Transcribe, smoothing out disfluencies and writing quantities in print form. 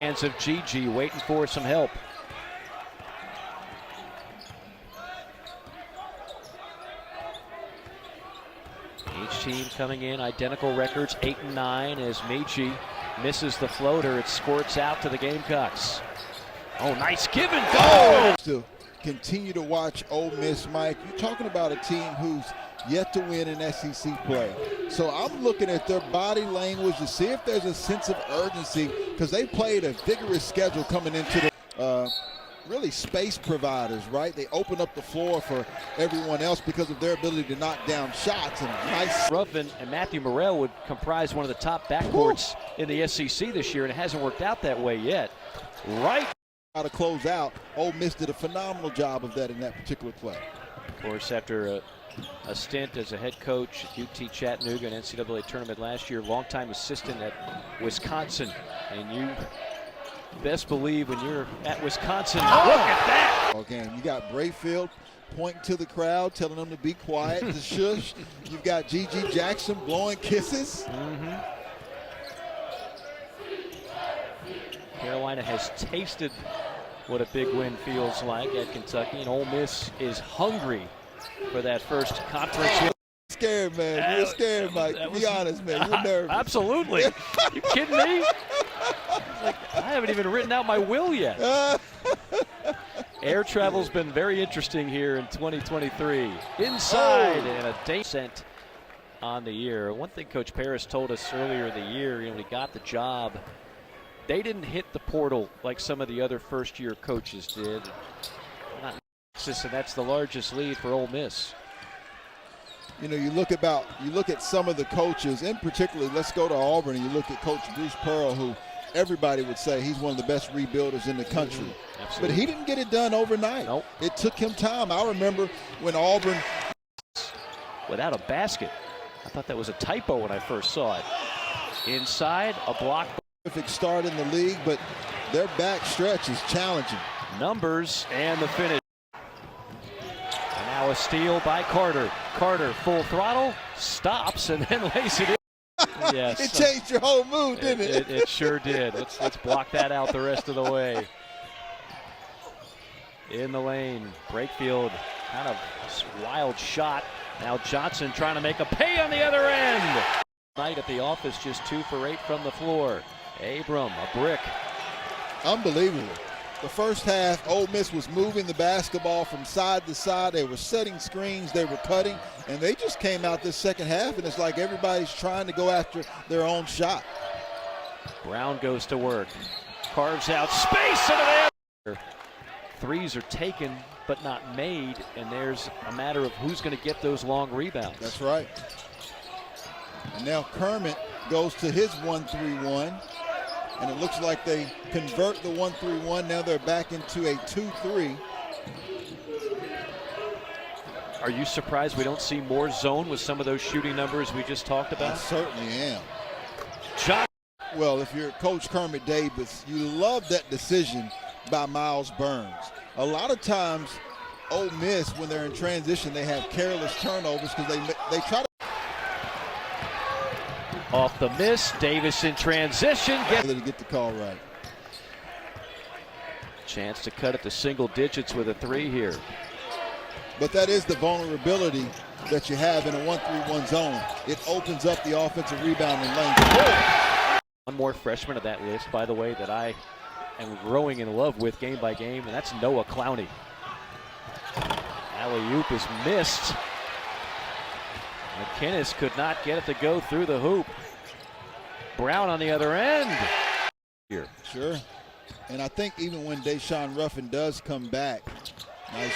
Hands of Gigi waiting for some help. Each team coming in identical records, 8 and 9, as Michi misses the floater. It squirts out to the Gamecocks. Oh, nice give and go! To continue to watch Ole Miss, Mike, you're talking about a team who's yet to win an SEC play. So I'm looking at their body language to see if there's a sense of urgency, because they played a vigorous schedule coming into the really space providers, right? They open up the floor for everyone else because of their ability to knock down shots. And nice. Ruffin and Matthew Morrell would comprise one of the top backcourts in the SEC this year, and it hasn't worked out that way yet. Right. How to close out. Ole Miss did a phenomenal job of that in that particular play. Of course, after a stint as a head coach at UT Chattanooga and NCAA tournament last year, longtime assistant at Wisconsin, and you best believe when you're at Wisconsin, look at that! Okay, you got Brayfield pointing to the crowd, telling them to be quiet, to shush. You've got Gigi Jackson blowing kisses. Carolina has tasted what a big win feels like at Kentucky, and Ole Miss is hungry for that first conference win. Scared, man. You're scared, Mike. Be honest, man. You're nervous. Absolutely. You kidding me? Like, I haven't even written out my will yet. Air travel's been very interesting here in 2023. Inside and a day sent on the year. One thing Coach Paris told us earlier in the year, when he got the job, they didn't hit the portal like some of the other first-year coaches did. Not Texas, and that's the largest lead for Ole Miss. You know, you look at some of the coaches, and particularly, let's go to Auburn, and you look at Coach Bruce Pearl, who everybody would say he's one of the best rebuilders in the country. But he didn't get it done overnight. Nope. It took him time. I remember when Auburn, without a basket. I thought that was a typo when I first saw it. Inside, a block. Perfect start in the league, but their back stretch is challenging. Numbers and the finish. And now a steal by Carter. Carter full throttle, stops, and then lays it in. Yes. It changed your whole mood, didn't it? It sure did. Let's block that out the rest of the way. In the lane, Brakefield, kind of wild shot. Now Johnson trying to make a pay on the other end. Night at the office, just 2 for 8 from the floor. Abram, a brick. Unbelievable. The first half, Ole Miss was moving the basketball from side to side. They were setting screens, they were cutting, and they just came out this second half, and it's like everybody's trying to go after their own shot. Brown goes to work, carves out space, and there. Threes are taken but not made, and there's a matter of who's going to get those long rebounds. That's right. And now Kermit goes to his 1-3-1. And it looks like they convert the 1-3-1. Now they're back into a 2-3. Are you surprised we don't see more zone with some of those shooting numbers we just talked about? I certainly am. John. Well, if you're Coach Kermit Davis, you love that decision by Miles Burns. A lot of times, Ole Miss, when they're in transition, they have careless turnovers because they try to. Off the miss, Davis in transition. To get the call right. Chance to cut it to single digits with a 3 here. But that is the vulnerability that you have in a 1-3-1 zone. It opens up the offensive rebounding lane. One more freshman of that list, by the way, that I am growing in love with game by game, and that's Noah Clowney. Alley-oop is missed. McInnes could not get it to go through the hoop. Brown on the other end. Here. Sure. And I think even when Deshaun Ruffin does come back, nice